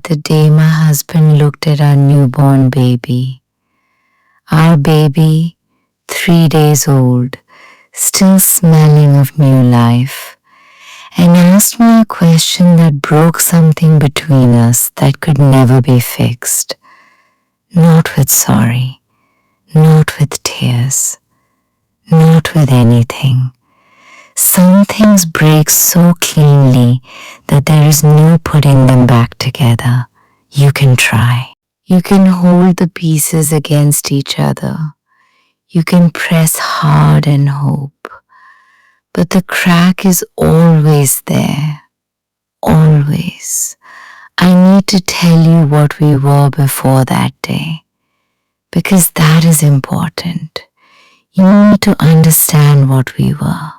the day my husband looked at our newborn baby. Our baby, 3 days old, still smelling of new life, and asked me a question that broke something between us that could never be fixed. Not with sorry, not with tears, not with anything. Some things break so cleanly that there is no putting them back together. You can try. You can hold the pieces against each other. You can press hard and hope. But the crack is always there. Always. I need to tell you what we were before that day, because that is important. You need to understand what we were,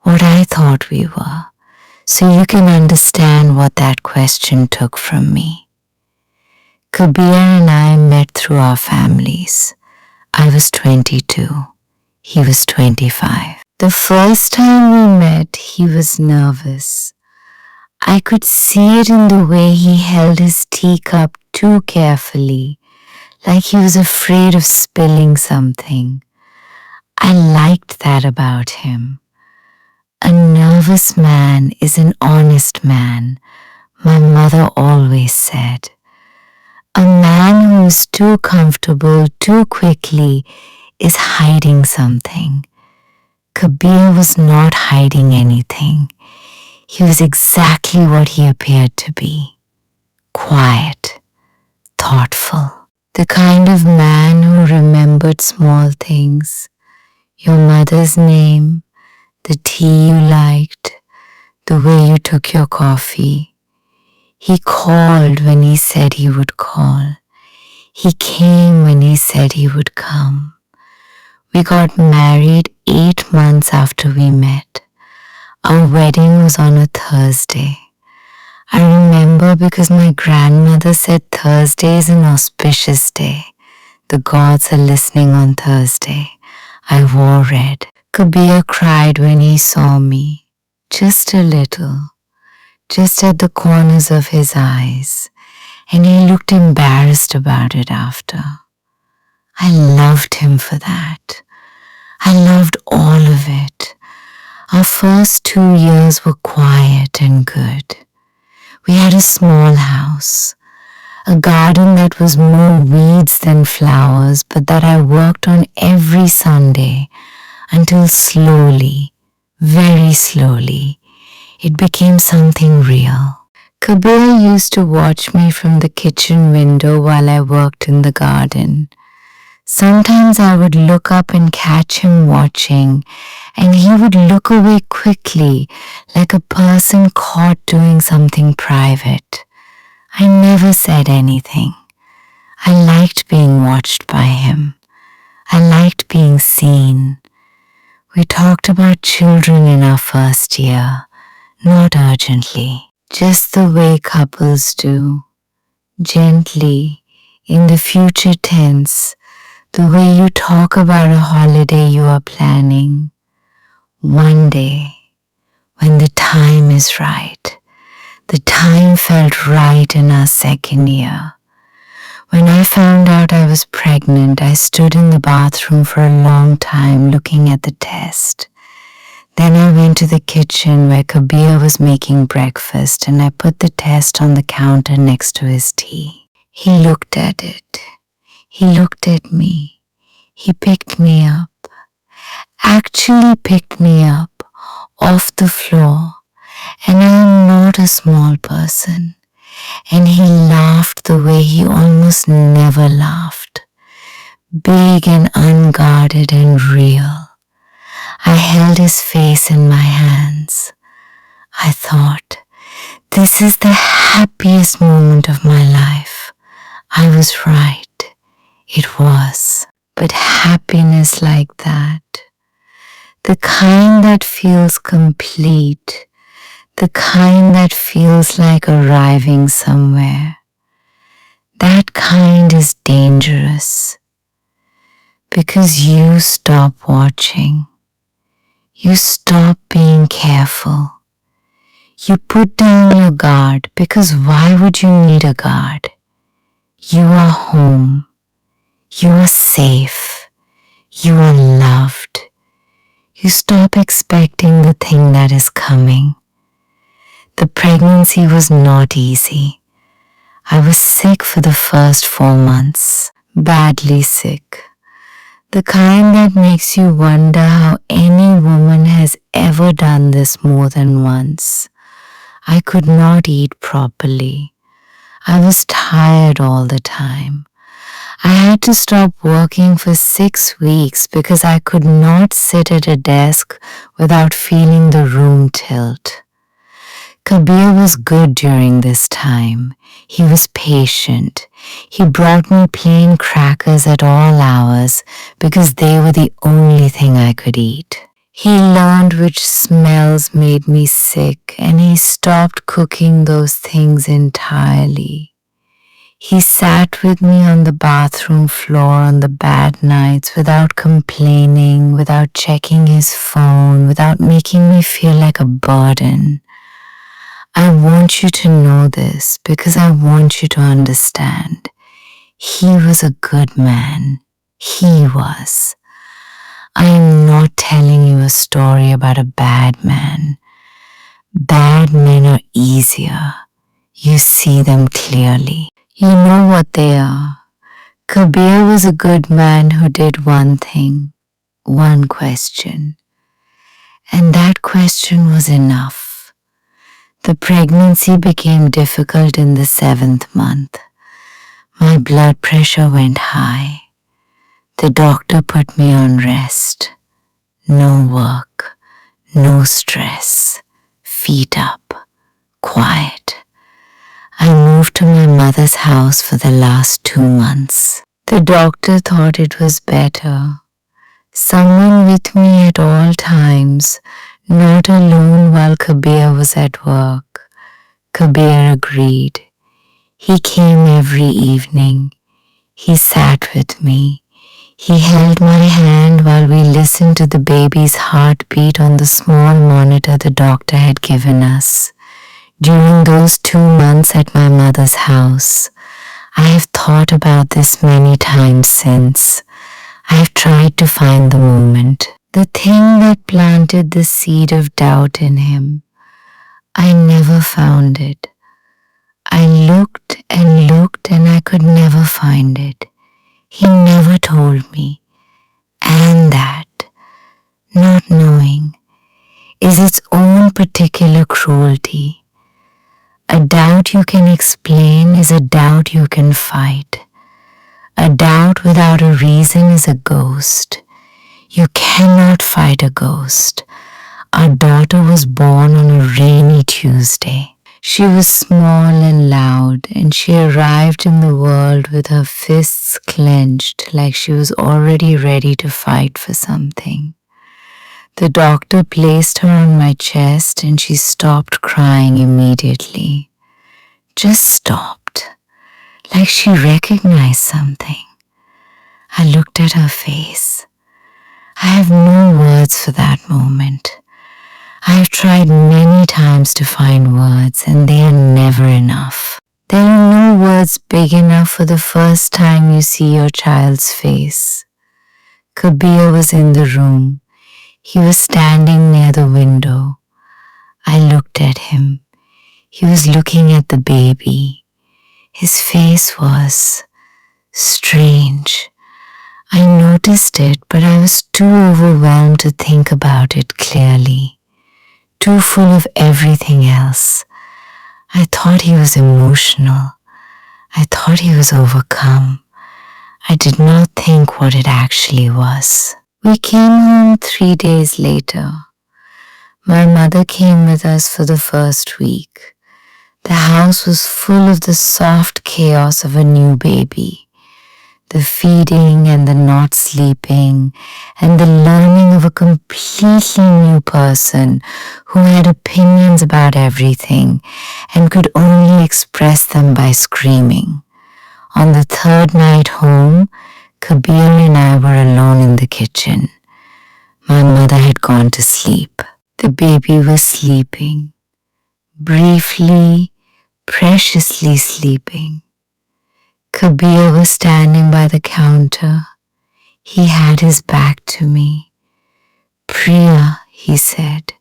what I thought we were, so you can understand what that question took from me. Kabir and I met through our families. I was 22. He was 25. The first time we met, he was nervous. I could see it in the way he held his teacup too carefully, like he was afraid of spilling something. I liked that about him. A nervous man is an honest man, my mother always said. A man who is too comfortable too quickly is hiding something. Kabir was not hiding anything. He was exactly what he appeared to be. Quiet, thoughtful, the kind of man who remembered small things. Your mother's name, the tea you liked, the way you took your coffee. He called when he said he would call. He came when he said he would come. We got married 8 months after we met. Our wedding was on a Thursday. I remember because my grandmother said Thursday is an auspicious day. The gods are listening on Thursday. I wore red. Kabir cried when he saw me. Just a little. Just at the corners of his eyes. And he looked embarrassed about it after. I loved him for that. I loved all of it. Our first 2 years were quiet and good. We had a small house, a garden that was more weeds than flowers, but that I worked on every Sunday until slowly, very slowly, it became something real. Kabir used to watch me from the kitchen window while I worked in the garden. Sometimes I would look up and catch him watching, and he would look away quickly, like a person caught doing something private. I never said anything. I liked being watched by him. I liked being seen. We talked about children in our first year, not urgently, just the way couples do, gently, in the future tense, the way you talk about a holiday you are planning. One day, when the time is right, the time felt right in our second year. When I found out I was pregnant, I stood in the bathroom for a long time looking at the test. Then I went to the kitchen where Kabir was making breakfast and I put the test on the counter next to his tea. He looked at it. He looked at me. He picked me up. Actually picked me up off the floor. And I am not a small person. And he laughed the way he almost never laughed. Big and unguarded and real. I held his face in my hands. I thought, this is the happiest moment of my life. I was right. It was. But happiness like that, the kind that feels complete, the kind that feels like arriving somewhere, that kind is dangerous. Because you stop watching. You stop being careful. You put down your guard because why would you need a guard? You are home. You are safe. You are loved. You stop expecting the thing that is coming. The pregnancy was not easy. I was sick for the first 4 months, badly sick. The kind that makes you wonder how any woman has ever done this more than once. I could not eat properly. I was tired all the time. I had to stop working for 6 weeks because I could not sit at a desk without feeling the room tilt. Kabir was good during this time. He was patient. He brought me plain crackers at all hours because they were the only thing I could eat. He learned which smells made me sick and he stopped cooking those things entirely. He sat with me on the bathroom floor on the bad nights without complaining, without checking his phone, without making me feel like a burden. I want you to know this because I want you to understand. He was a good man. He was. I am not telling you a story about a bad man. Bad men are easier. You see them clearly. You know what they are. Kabir was a good man who did one thing, one question. And that question was enough. The pregnancy became difficult in the 7th month. My blood pressure went high. The doctor put me on rest. No work, no stress, feet up, quiet. I moved to my mother's house for the last 2 months. The doctor thought it was better. Someone with me at all times, not alone while Kabir was at work. Kabir agreed. He came every evening. He sat with me. He held my hand while we listened to the baby's heartbeat on the small monitor the doctor had given us. During those 2 months at my mother's house, I have thought about this many times since. I have tried to find the moment, the thing that planted the seed of doubt in him. I never found it. I looked and I could never find it. He never told me. And that, not knowing, is its own particular cruelty. A doubt you can explain is a doubt you can fight. A doubt without a reason is a ghost. You cannot fight a ghost. Our daughter was born on a rainy Tuesday. She was small and loud, and she arrived in the world with her fists clenched like she was already ready to fight for something. The doctor placed her on my chest and she stopped crying immediately. Just stopped, like she recognized something. I looked at her face. I have no words for that moment. I have tried many times to find words and they are never enough. There are no words big enough for the first time you see your child's face. Kabir was in the room. He was standing near the window. I looked at him. He was looking at the baby. His face was strange. I noticed it, but I was too overwhelmed to think about it clearly. Too full of everything else. I thought he was emotional. I thought he was overcome. I did not think what it actually was. We came home 3 days later. My mother came with us for the first week. The house was full of the soft chaos of a new baby. The feeding and the not sleeping and the learning of a completely new person who had opinions about everything and could only express them by screaming. On the 3rd night home, Kabir and I were alone in the kitchen. My mother had gone to sleep. The baby was sleeping, briefly, preciously sleeping. Kabir was standing by the counter. He had his back to me. Priya, he said.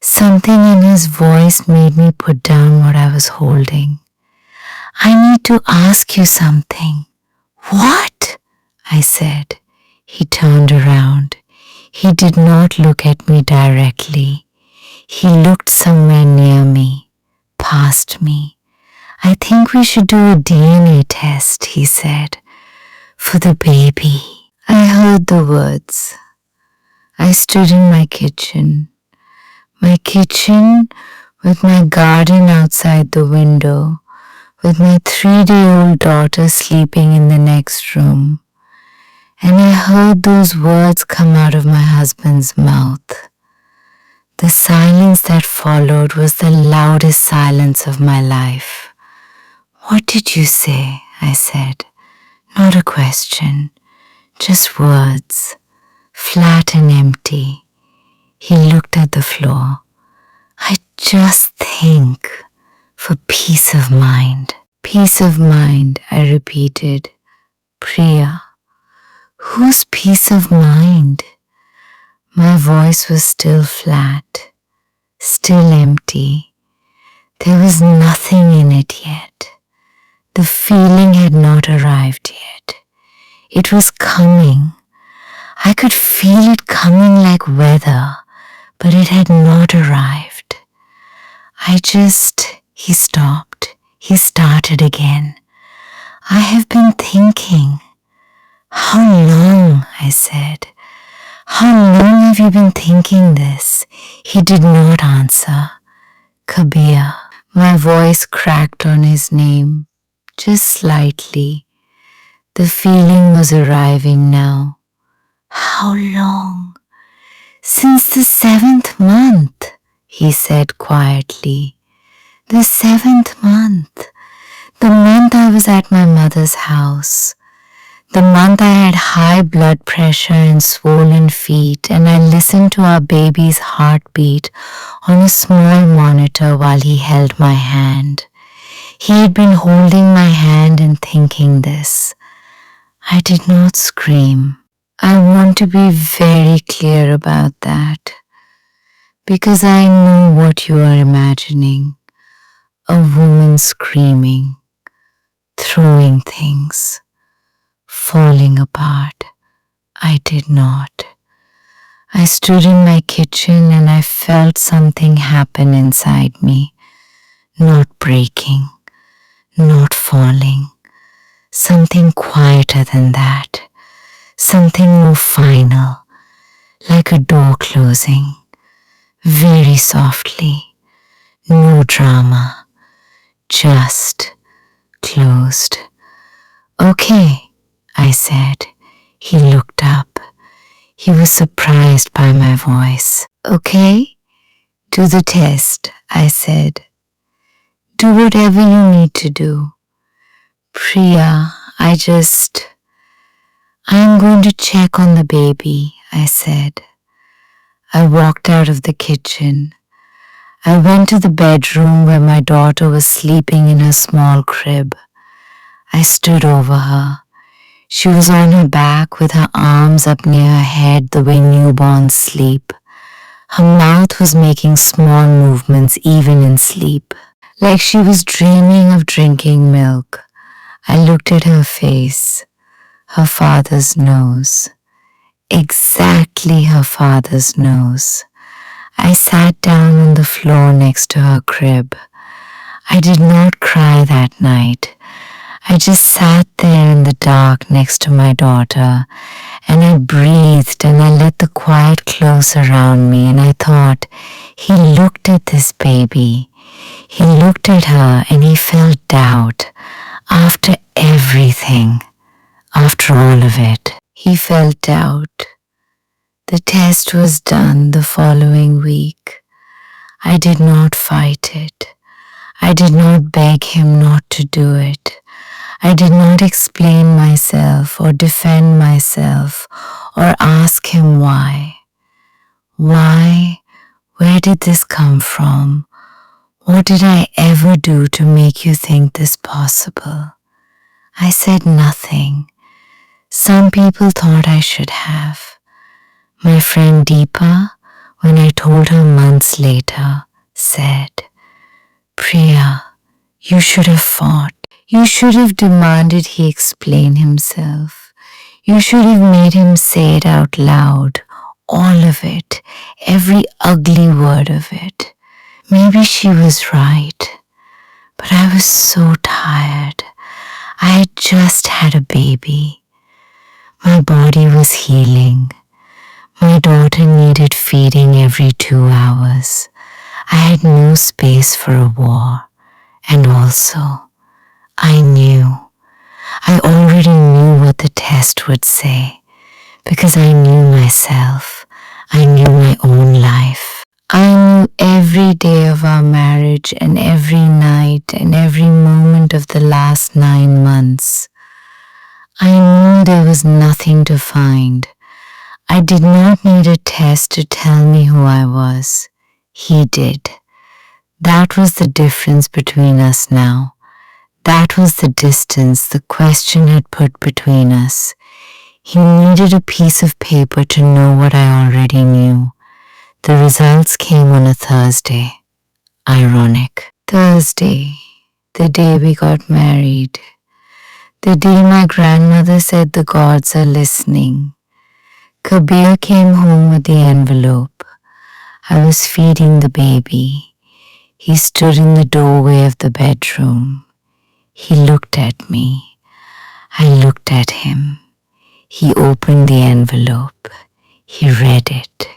Something in his voice made me put down what I was holding. I need to ask you something. What? I said. He turned around. He did not look at me directly. He looked somewhere near me, past me. I think we should do a DNA test, he said, for the baby. I heard the words. I stood in my kitchen with my garden outside the window, with my 3-day-old daughter sleeping in the next room. And I heard those words come out of my husband's mouth. The silence that followed was the loudest silence of my life. What did you say? I said. Not a question, just words, flat and empty. He looked at the floor. I just think for peace of mind. Peace of mind, I repeated. Priya, whose peace of mind? My voice was still flat, still empty. There was nothing in it yet. The feeling had not arrived yet. It was coming. I could feel it coming like weather, but it had not arrived. He stopped. He started again. I have been thinking. How long? I said. How long have you been thinking this? He did not answer. Kabir. My voice cracked on his name, just slightly. The feeling was arriving now. How long? Since the 7th month, he said quietly. The 7th month. The month I was at my mother's house. The month I had high blood pressure and swollen feet, and I listened to our baby's heartbeat on a small monitor while he held my hand. He had been holding my hand and thinking this. I did not scream. I want to be very clear about that, because I know what you are imagining. A woman screaming, throwing things, falling apart. I did not. I stood in my kitchen and I felt something happen inside me. Not breaking, not falling. Something quieter than that. Something more final, like a door closing. Very softly. No drama. Just closed. Okay, I said. He looked up. He was surprised by my voice. Okay, do the test, I said. Do whatever you need to do. Priya, I'm going to check on the baby, I said. I walked out of the kitchen. I went to the bedroom where my daughter was sleeping in her small crib. I stood over her. She was on her back with her arms up near her head the way newborns sleep. Her mouth was making small movements even in sleep, like she was dreaming of drinking milk. I looked at her face, her father's nose. Exactly her father's nose. I sat down on the floor next to her crib. I did not cry that night. I just sat there in the dark next to my daughter, and I breathed and I let the quiet close around me, and I thought, he looked at this baby. He looked at her and he felt doubt. After everything, after all of it, he felt doubt. The test was done the following week. I did not fight it. I did not beg him not to do it. I did not explain myself or defend myself or ask him why. Why? Where did this come from? What did I ever do to make you think this possible? I said nothing. Some people thought I should have. My friend Deepa, when I told her months later, said, Priya, you should have fought. You should have demanded he explain himself. You should have made him say it out loud, all of it, every ugly word of it. Maybe she was right, but I was so tired. I had just had a baby. My body was healing. My daughter needed feeding every 2 hours. I had no space for a war. And also, I already knew what the test would say, because I knew myself. I knew my own life. I knew every day of our marriage and every night and every moment of the last 9 months. I knew there was nothing to find. I did not need a test to tell me who I was. He did. That was the difference between us now. That was the distance the question had put between us. He needed a piece of paper to know what I already knew. The results came on a Thursday. Ironic. Thursday, the day we got married. The day my grandmother said the gods are listening. Kabir came home with the envelope. I was feeding the baby. He stood in the doorway of the bedroom. He looked at me. I looked at him. He opened the envelope. He read it.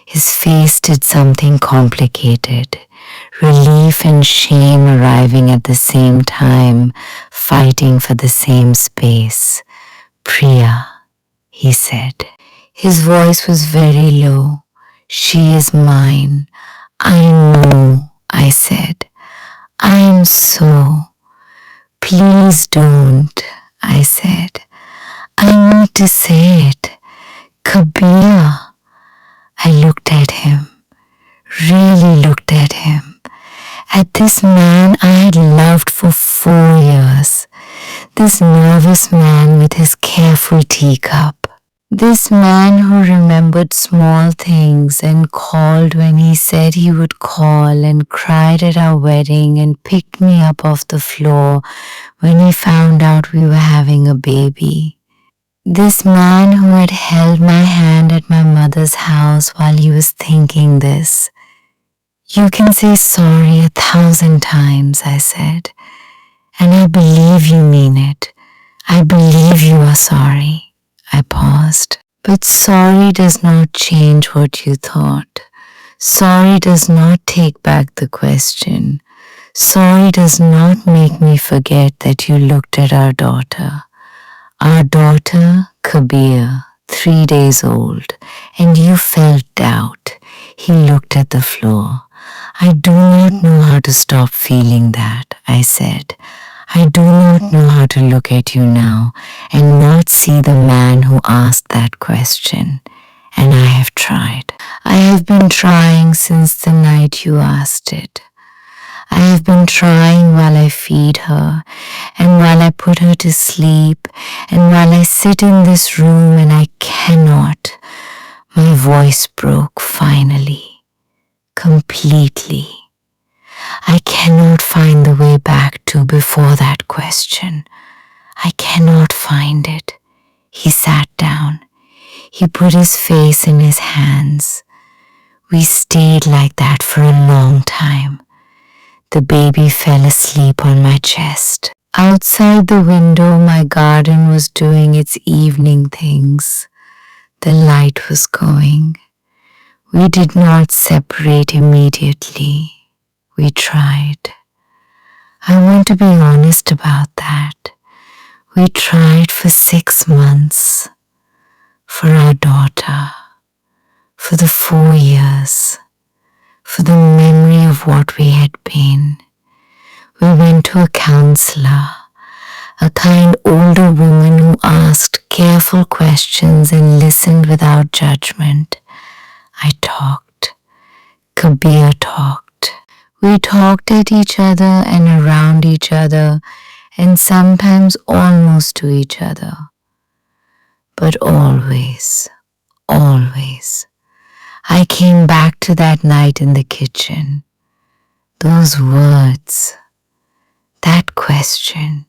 His face did something complicated. Relief and shame arriving at the same time, fighting for the same space. Priya, he said. His voice was very low. She is mine. I know, I said. I am so. Please don't, I said. I need to say it. Kabir. I looked at him, really looked at him, at this man I had loved for 4 years, this nervous man with his careful teacup, this man who remembered small things and called when he said he would call and cried at our wedding and picked me up off the floor when he found out we were having a baby. This man who had held my hand at my mother's house while he was thinking this. You can say sorry 1,000 times, I said, and I believe you mean it. I believe you are sorry. I paused. But sorry does not change what you thought. Sorry does not take back the question. Sorry does not make me forget that you looked at our daughter. Our daughter, Kabir, 3 days old, and you felt doubt. He looked at the floor. I do not know how to stop feeling that, I said. I do not know how to look at you now and not see the man who asked that question. And I have tried. I have been trying since the night you asked it. I have been trying while I feed her, and while I put her to sleep, and while I sit in this room and I cannot. My voice broke finally, completely. I cannot find the way back to before that question. I cannot find it. He sat down. He put his face in his hands. We stayed like that for a long time. The baby fell asleep on my chest. Outside the window, my garden was doing its evening things. The light was going. We did not separate immediately. We tried. I want to be honest about that. We tried for 6 months. For our daughter. For the 4 years. For the memory of what we had been. We went to a counselor, a kind older woman who asked careful questions and listened without judgment. I talked. Kabir talked. We talked at each other and around each other and sometimes almost to each other. But always, always, I came back to that night in the kitchen. Those words, that question,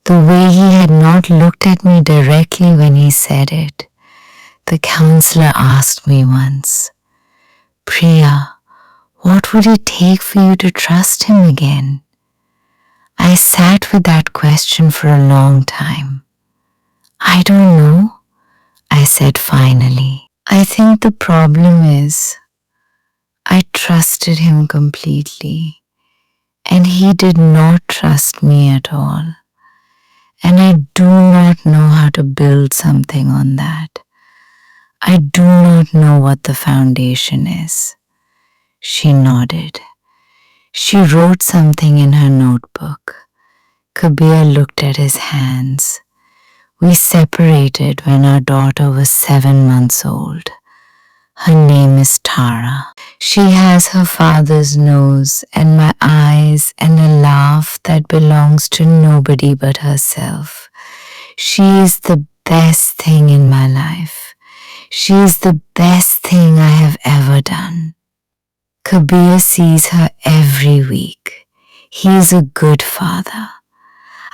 the way he had not looked at me directly when he said it. The counselor asked me once, Priya, what would it take for you to trust him again? I sat with that question for a long time. I don't know, I said finally. I think the problem is I trusted him completely and he did not trust me at all. And I do not know how to build something on that. I do not know what the foundation is. She nodded. She wrote something in her notebook. Kabir looked at his hands. We separated when our daughter was 7 months old. Her name is Tara. She has her father's nose and my eyes and a laugh that belongs to nobody but herself. She is the best thing in my life. She is the best thing I have ever done. Kabir sees her every week. He is a good father.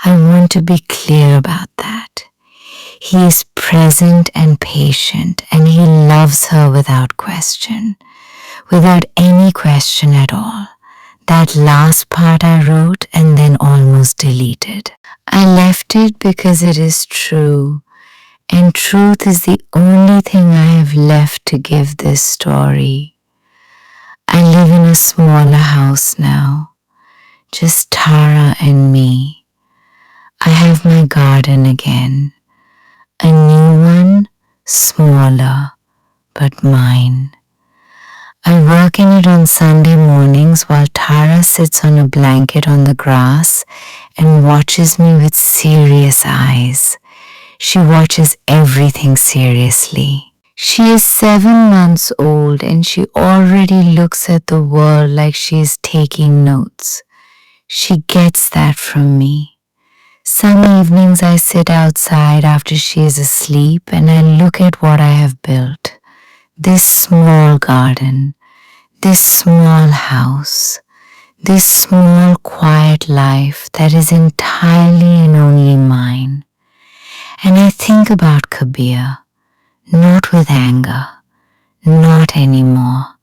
I want to be clear about that. He is present and patient, and he loves her without question, without any question at all. That last part I wrote and then almost deleted. I left it because it is true, and truth is the only thing I have left to give this story. I live in a smaller house now, just Tara and me. I have my garden again, a new one, smaller, but mine. I work in it on Sunday mornings while Tara sits on a blanket on the grass and watches me with serious eyes. She watches everything seriously. She is 7 months old and she already looks at the world like she is taking notes. She gets that from me. Some evenings I sit outside after she is asleep and I look at what I have built. This small garden, this small house, this small quiet life that is entirely and only mine. And I think about Kabir, not with anger, not anymore.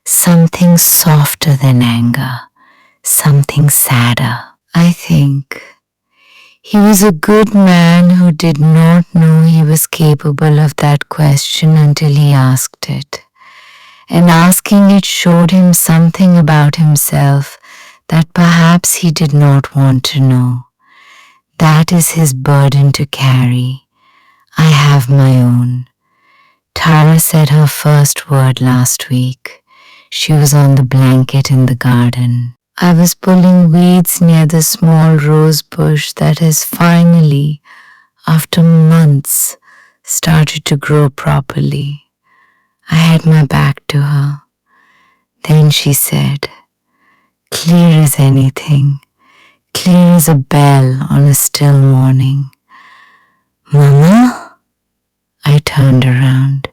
Something softer than anger, something sadder. I think he was a good man who did not know he was capable of that question until he asked it. And asking it showed him something about himself that perhaps he did not want to know. That is his burden to carry. I have my own. Tara said her first word last week. She was on the blanket in the garden. I was pulling weeds near the small rose bush that has finally, after months, started to grow properly. I had my back to her. Then she said, clear as anything, clear as a bell on a still morning. Mama? I turned around.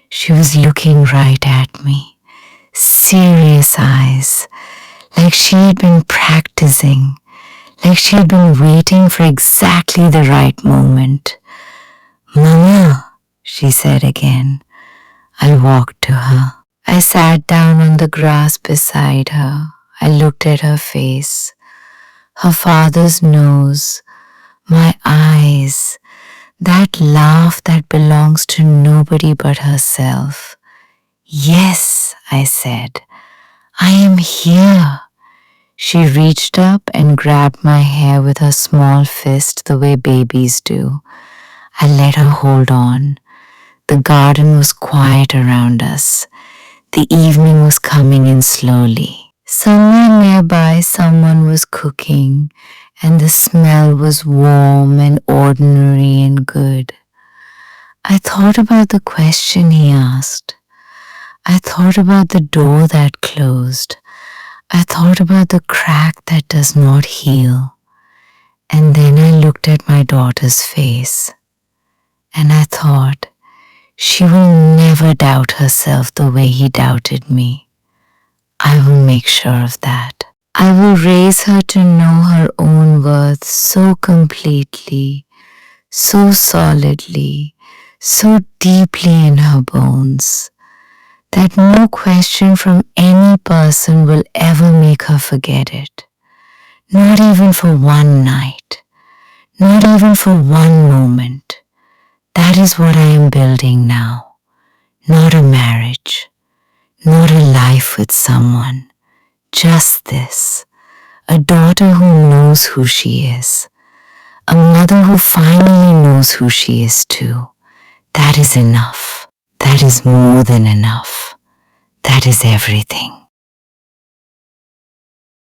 She was looking right at me, serious eyes, like she had been practicing, like she had been waiting for exactly the right moment. Mama, she said again. I walked to her. I sat down on the grass beside her. I looked at her face, her father's nose, my eyes, that laugh that belongs to nobody but herself. Yes, I said, I am here. She reached up and grabbed my hair with her small fist the way babies do. I let her hold on. The garden was quiet around us. The evening was coming in slowly. Somewhere nearby someone was cooking and the smell was warm and ordinary and good. I thought about the question he asked. I thought about the door that closed. I thought about the crack that does not heal, and then I looked at my daughter's face, and I thought, she will never doubt herself the way he doubted me. I will make sure of that. I will raise her to know her own worth so completely, so solidly, so deeply in her bones, that no question from any person will ever make her forget it. Not even for one night. Not even for one moment. That is what I am building now. Not a marriage. Not a life with someone. Just this. A daughter who knows who she is. A mother who finally knows who she is too. That is enough. That is more than enough. That is everything.